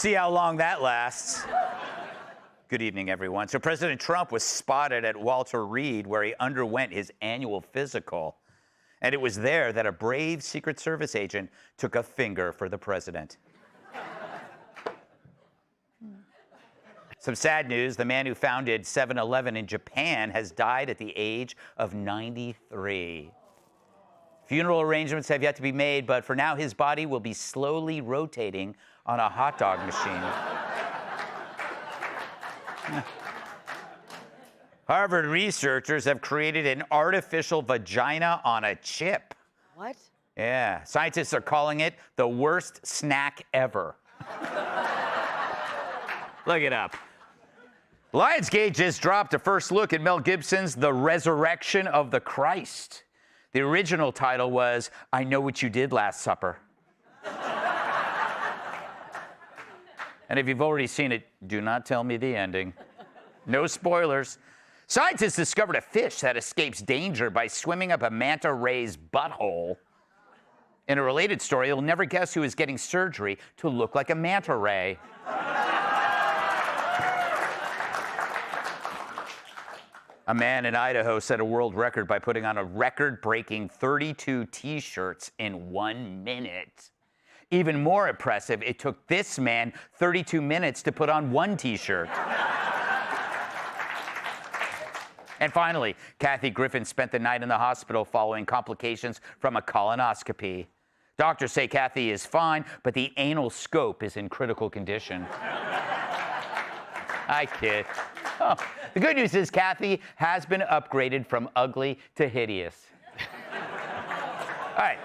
see how long that lasts. Good evening, everyone. So President Trump was spotted at Walter Reed, where he underwent his annual physical. And it was there that a brave Secret Service agent took a finger for the president. Some sad news. The man who founded 7-Eleven in Japan has died at the age of 93. Funeral arrangements have yet to be made, but for now, his body will be slowly rotating on a hot dog machine. Harvard researchers have created an artificial vagina on a chip. What? Yeah. Scientists are calling it the worst snack ever. Look it up. Lionsgate just dropped a first look at Mel Gibson's The Resurrection of the Christ. The original title was, I Know What You Did Last Supper. And if you've already seen it, do not tell me the ending. No spoilers. Scientists discovered a fish that escapes danger by swimming up a manta ray's butthole. In a related story, you'll never guess who is getting surgery to look like a manta ray. A man in Idaho set a world record by putting on a record-breaking 32 T-shirts in 1 minute. Even more impressive, it took this man 32 minutes to put on 1 T-shirt. And finally, Kathy Griffin spent the night in the hospital following complications from a colonoscopy. Doctors say Kathy is fine, but the anal scope is in critical condition. I kid. Oh, the good news is Kathy has been upgraded from ugly to hideous. All right.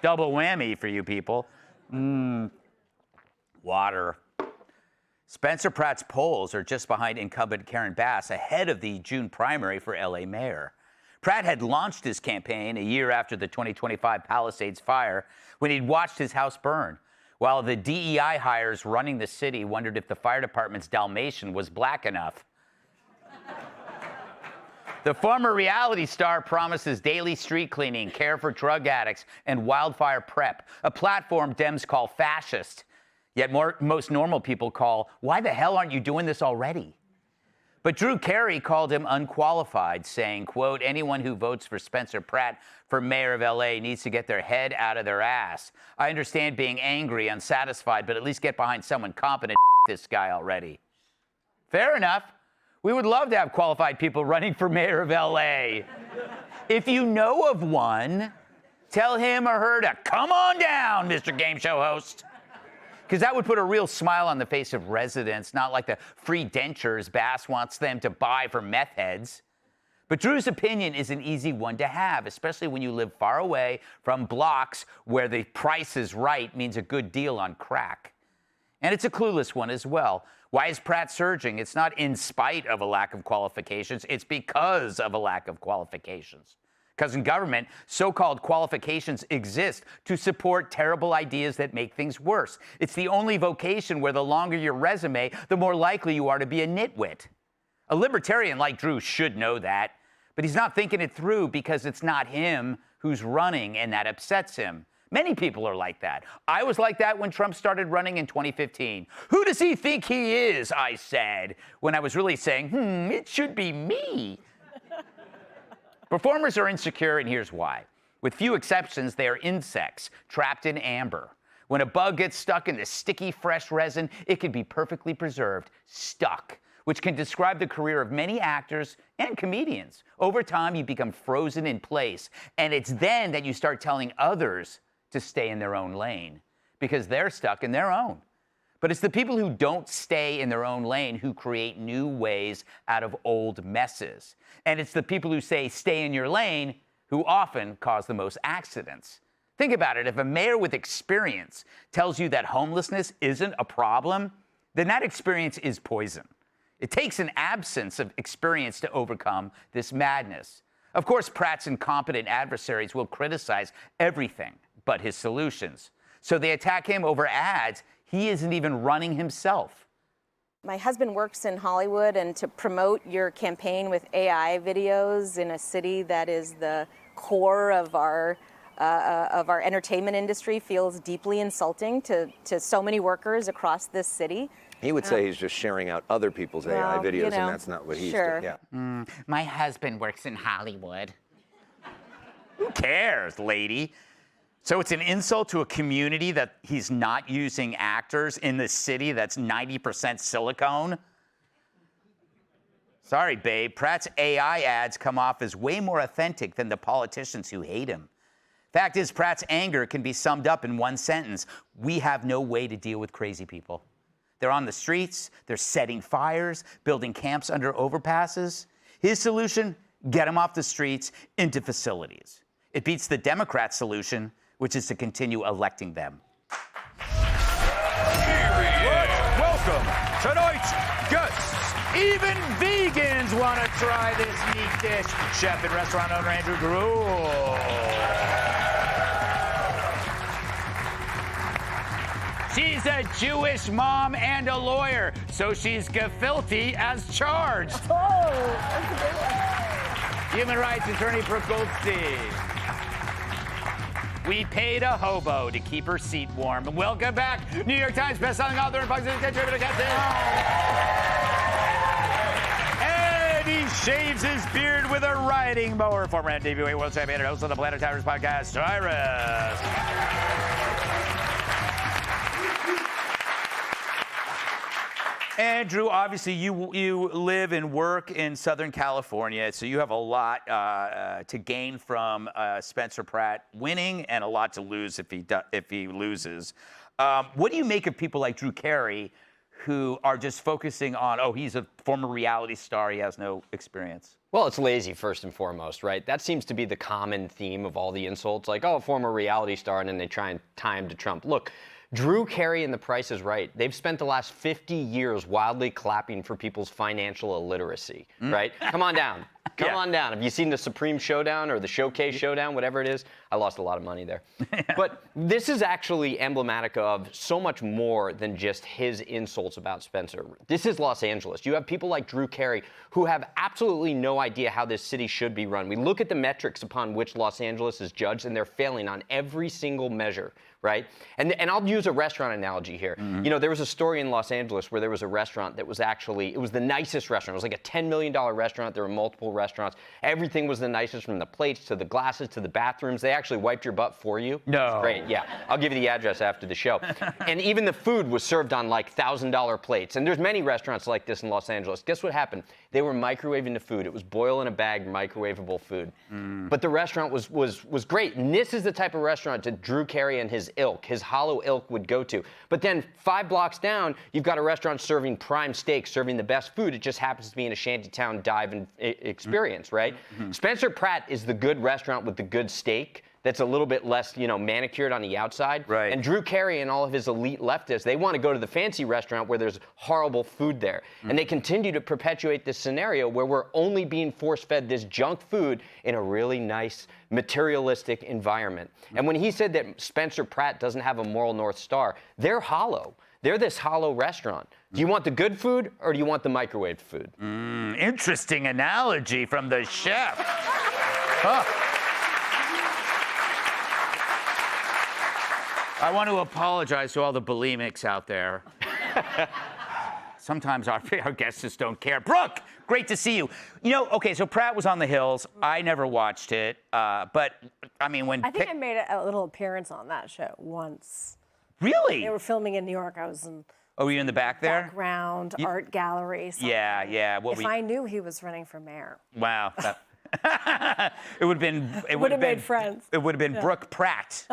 Double whammy for you people. Water. Spencer Pratt's polls are just behind incumbent Karen Bass, ahead of the June primary for LA mayor. Pratt had launched his campaign a year after the 2025 Palisades fire, when he'd watched his house burn, while the DEI hires running the city wondered if the fire department's Dalmatian was black enough. The former reality star promises daily street cleaning, care for drug addicts, and wildfire prep, a platform Dems call fascist. Yet most normal people call, why the hell aren't you doing this already? But Drew Carey called him unqualified, saying, quote, anyone who votes for Spencer Pratt for mayor of LA needs to get their head out of their ass. I understand being angry, unsatisfied, but at least get behind someone competent this guy already. Fair enough. We would love to have qualified people running for mayor of LA. If you know of one, tell him or her to come on down, Mr. Game Show host. Because that would put a real smile on the face of residents, not like the free dentures Bass wants them to buy for meth heads. But Drew's opinion is an easy one to have, especially when you live far away from blocks where the price is right means a good deal on crack. And it's a clueless one as well. Why is Pratt surging? It's not in spite of a lack of qualifications. It's because of a lack of qualifications. Because in government, so-called qualifications exist to support terrible ideas that make things worse. It's the only vocation where the longer your resume, the more likely you are to be a nitwit. A libertarian like Drew should know that, but he's not thinking it through because it's not him who's running, and that upsets him. Many people are like that. I was like that when Trump started running in 2015. Who does he think he is, I said, when I was really saying, it should be me. Performers are insecure, and here's why. With few exceptions, they are insects trapped in amber. When a bug gets stuck in the sticky, fresh resin, it can be perfectly preserved, stuck, which can describe the career of many actors and comedians. Over time, you become frozen in place, and it's then that you start telling others to stay in their own lane, because they're stuck in their own. But it's the people who don't stay in their own lane who create new ways out of old messes. And it's the people who say, stay in your lane, who often cause the most accidents. Think about it. If a mayor with experience tells you that homelessness isn't a problem, then that experience is poison. It takes an absence of experience to overcome this madness. Of course, Pratt's incompetent adversaries will criticize everything but his solutions. So they attack him over ads he isn't even running himself. My husband works in Hollywood, and to promote your campaign with AI videos in a city that is the core of our of our entertainment industry feels deeply insulting to so many workers across this city. He would say he's just sharing out other people's AI videos, and that's not what he's doing. Yeah. My husband works in Hollywood. Who cares, lady? So it's an insult to a community that he's not using actors in this city that's 90% silicone? Sorry, babe. Pratt's AI ads come off as way more authentic than the politicians who hate him. Fact is, Pratt's anger can be summed up in one sentence. We have no way to deal with crazy people. They're on the streets, they're setting fires, building camps under overpasses. His solution, get them off the streets into facilities. It beats the Democrat solution, which is to continue electing them. Welcome tonight's guests. Even vegans want to try this neat dish. Chef and restaurant owner Andrew Gruel. She's a Jewish mom and a lawyer, so she's gefilte as charged. Oh, that's a good one. Human rights attorney Brooke Goldstein. We paid a hobo to keep her seat warm. Welcome back, New York Times bestselling author and Fox News contributor, Captain. And he shaves his beard with a riding mower. Former NWA World Champion and host of the Planet Tires podcast, Cyrus. Andrew, obviously you live and work in Southern California, so you have a lot to gain from Spencer Pratt winning and a lot to lose if he loses. What do you make of people like Drew Carey who are just focusing on, oh, he's a former reality star, he has no experience? Well, it's lazy, first and foremost, right? That seems to be the common theme of all the insults, like, oh, former reality star, and then they try and tie him to Trump. Look, Drew Carey and The Price is Right. They've spent the last 50 years wildly clapping for people's financial illiteracy, right? Come on down. Come on down. Have you seen the Supreme Showdown or the Showcase Showdown, whatever it is? I lost a lot of money there. But this is actually emblematic of so much more than just his insults about Spencer. This is Los Angeles. You have people like Drew Carey who have absolutely no idea how this city should be run. We look at the metrics upon which Los Angeles is judged, and they're failing on every single measure, right? And I'll use a restaurant analogy here. You know, there was a story in Los Angeles where there was a restaurant that was actually, it was the nicest restaurant. It was like a $10 million restaurant. There were multiple restaurants. Everything was the nicest, from the plates to the glasses to the bathrooms. They actually wiped your butt for you. No. Great, yeah. I'll give you the address after the show. And even the food was served on like $1,000 plates. And there's many restaurants like this in Los Angeles. Guess what happened? They were microwaving the food. It was boil in a bag, microwavable food. But the restaurant was great. And this is the type of restaurant that Drew Carey and his ilk, his hollow ilk, would go to. But then 5 blocks down, you've got a restaurant serving prime steak, serving the best food. It just happens to be in a shantytown dive experience, right? Spencer Pratt is the good restaurant with the good steak that's a little bit less, manicured on the outside. Right. And Drew Carey and all of his elite leftists, they want to go to the fancy restaurant where there's horrible food there. And they continue to perpetuate this scenario where we're only being force-fed this junk food in a really nice, materialistic environment. And when he said that Spencer Pratt doesn't have a moral North Star, they're hollow. They're this hollow restaurant. Do you want the good food or do you want the microwaved food? Interesting analogy from the chef. Huh. I want to apologize to all the bulimics out there. Sometimes our guests just don't care. Brooke, great to see you. Okay, so Pratt was on The Hills. I never watched it, but I mean, when I think I made a little appearance on that show once. Really? They were filming in New York. I was in Oh, were you in the back there? background, art gallery. Something. Yeah. If I knew he was running for mayor. Wow. It would have been. It would have made friends. It would have been Brooke Pratt,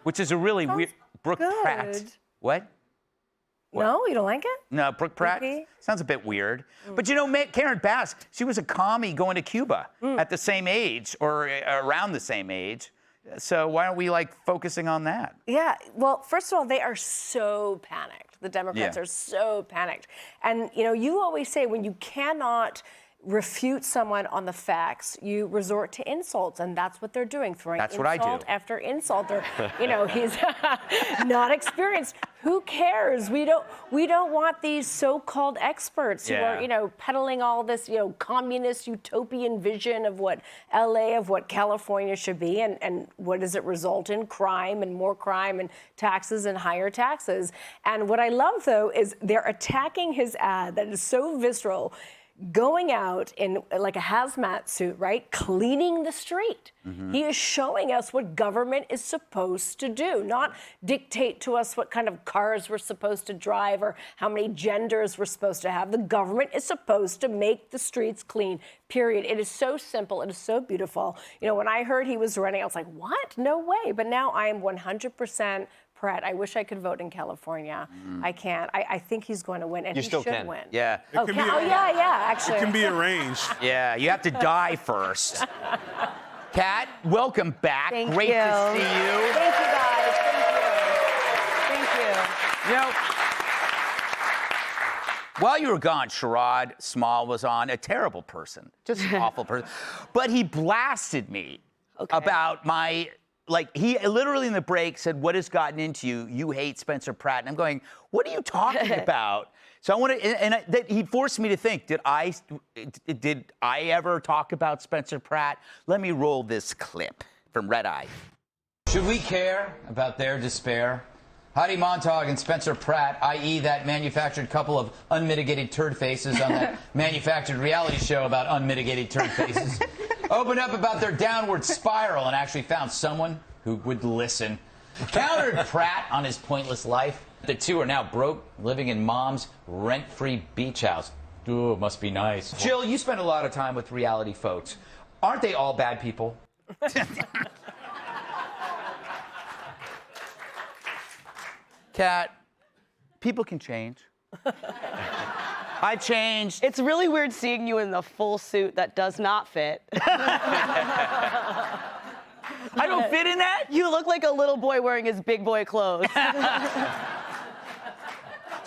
which is a really weird. Brooke Pratt. good. What? No, you don't like it? No, Brooke Pratt Brookie? sounds a bit weird. But Karen Bass, she was a commie going to Cuba at the same age or around the same age. So why aren't we focusing on that? Yeah. Well, first of all, they are so panicked. The Democrats Yeah. are so panicked. And, you always say when you cannot refute someone on the facts, you resort to insults, and that's what they're doing, throwing That's what I do. insult after insult. They're, he's not experienced. Who cares? We don't want these so-called experts who are, peddling all this, communist utopian vision of what LA, of what California should be, and what does it result in? Crime and more crime and taxes and higher taxes. And what I love, though, is they're attacking his ad that is so visceral, going out in like a hazmat suit, right? Cleaning the street. He is showing us what government is supposed to do, not dictate to us what kind of cars we're supposed to drive or how many genders we're supposed to have. The government is supposed to make the streets clean, period. It is so simple. It is so beautiful. When I heard he was running, I was like, what? No way. But now I am 100% Pratt. I wish I could vote in California. I can't. I think he's going to win, and You he still should can. win. Yeah. Actually. It can be arranged. Yeah, you have to die first. Kat, welcome back. Thank Great you. to see you. Thank you, guys. Thank you. You know, while you were gone, Sherrod Small was on, a terrible person, just an awful person. But he blasted me about he literally in the break said, what has gotten into you? You hate Spencer Pratt. And I'm going, what are you talking about? So I want to, he forced me to think, did I ever talk about Spencer Pratt? Let me roll this clip from Red Eye. Should we care about their despair? Heidi Montag and Spencer Pratt, i.e. that manufactured couple of unmitigated turd faces on that manufactured reality show about unmitigated turd faces, opened up about their downward spiral and actually found someone who would listen. Countered Pratt on his pointless life. The two are now broke, living in mom's rent-free beach house. Ooh, must be nice. Jill, you spend a lot of time with reality folks. Aren't they all bad people? Kat, people can change. I changed. It's really weird seeing you in the full suit that does not fit. I don't fit in that? You look like a little boy wearing his big boy clothes. That's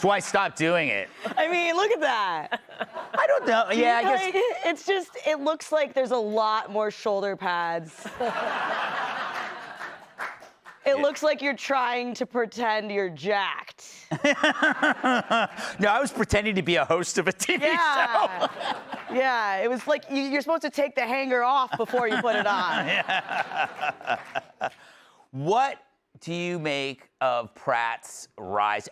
why I stopped doing it. I mean, look at that. I don't know. Yeah, I guess. Like, it's just, it looks like there's a lot more shoulder pads. It looks like you're trying to pretend you're jacked. No, I was pretending to be a host of a TV show. Yeah, it was like you're supposed to take the hanger off before you put it on. What do you make of Pratt's rise?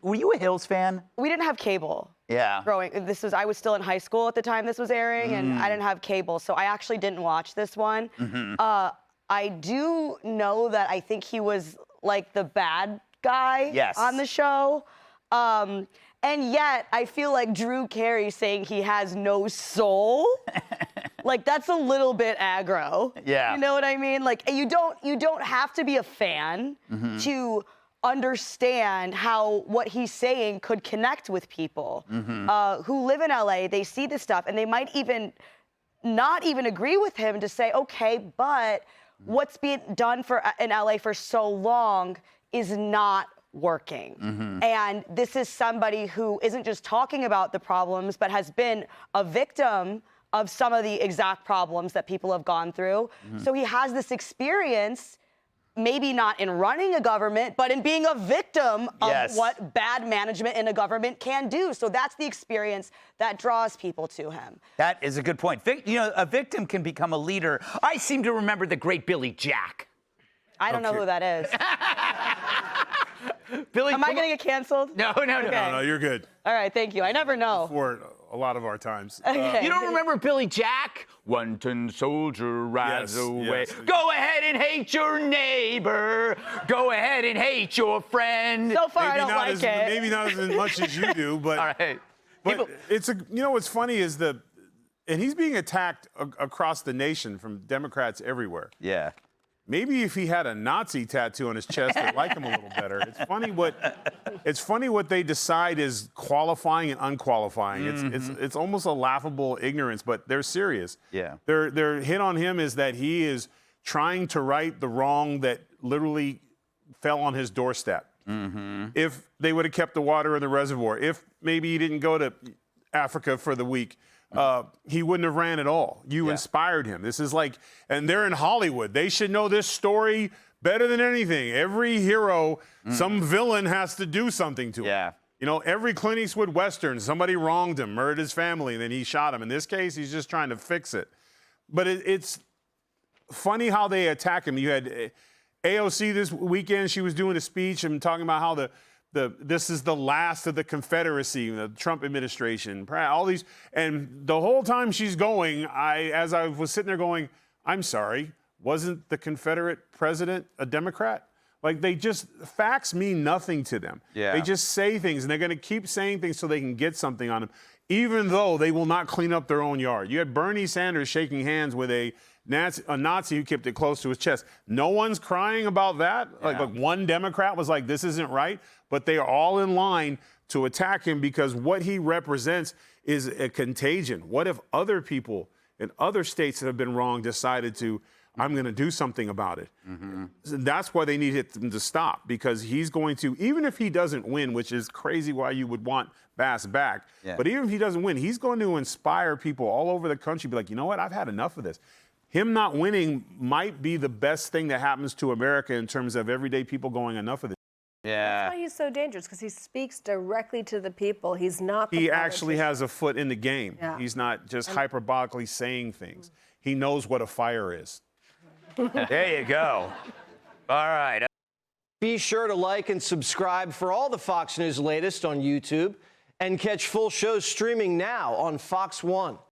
Were you a Hills fan? We didn't have cable. Yeah. I was still in high school at the time this was airing, and I didn't have cable, so I actually didn't watch this one. I do know that I think he was like the bad guy on the show. And yet I feel like Drew Carey saying he has no soul, like that's a little bit aggro. Yeah. You know what I mean? Like you don't have to be a fan to understand how what he's saying could connect with people who live in LA. They see this stuff and they might even not even agree with him to say, okay, but what's being done in LA for so long is not working. And this is somebody who isn't just talking about the problems, but has been a victim of some of the exact problems that people have gone through. So he has this experience, maybe not in running a government, but in being a victim of what bad management in a government can do. So that's the experience that draws people to him. That is a good point. A victim can become a leader. I seem to remember the great Billy Jack. I don't know who that is. Billy, am I going to get canceled? No. Okay. No, you're good. All right, thank you. I never know. For a lot of our times. Okay. You don't remember Billy Jack? One tin soldier rides away. Yes. Go ahead and hate your neighbor. Go ahead and hate your friend. So far, I don't like it. Maybe not as much as you do, but. All right. But what's funny is and he's being attacked across the nation from Democrats everywhere. Yeah. Maybe if he had a Nazi tattoo on his chest, I'd like him a little better. It's funny what they decide is qualifying and unqualifying. It's almost a laughable ignorance, but they're serious. Yeah. Their hit on him is that he is trying to right the wrong that literally fell on his doorstep. If they would have kept the water in the reservoir, if maybe he didn't go to Africa for the week, he wouldn't have ran at all. You inspired him. This is like, and they're in Hollywood. They should know this story better than anything. Every hero, some villain has to do something to him. Yeah. You know, every Clint Eastwood Western, somebody wronged him, murdered his family, and then he shot him. In this case, he's just trying to fix it. But it's funny how they attack him. You had AOC this weekend. She was doing a speech and talking about how this is the last of the Confederacy, the Trump administration, all these. And the whole time she's going, as I was sitting there going, I'm sorry, wasn't the Confederate president a Democrat? Like, facts mean nothing to them. Yeah. They just say things, and they're going to keep saying things so they can get something on them, even though they will not clean up their own yard. You had Bernie Sanders shaking hands with a Nazi who kept it close to his chest. No one's crying about that. Yeah. Like one Democrat was like, this isn't right, but they are all in line to attack him because what he represents is a contagion. What if other people in other states that have been wrong decided to, I'm going to do something about it. So that's why they need him to stop, because he's going to, even if he doesn't win, which is crazy why you would want Bass back, but even if he doesn't win, he's going to inspire people all over the country, be like, you know what, I've had enough of this. Him not winning might be the best thing that happens to America in terms of everyday people going, enough of this. Yeah. That's why he's so dangerous, because he speaks directly to the people. He's not the He actually has a foot in the game. Yeah. He's not just hyperbolically saying things. He knows what a fire is. There you go. All right. Be sure to like and subscribe for all the Fox News latest on YouTube, and catch full shows streaming now on Fox One.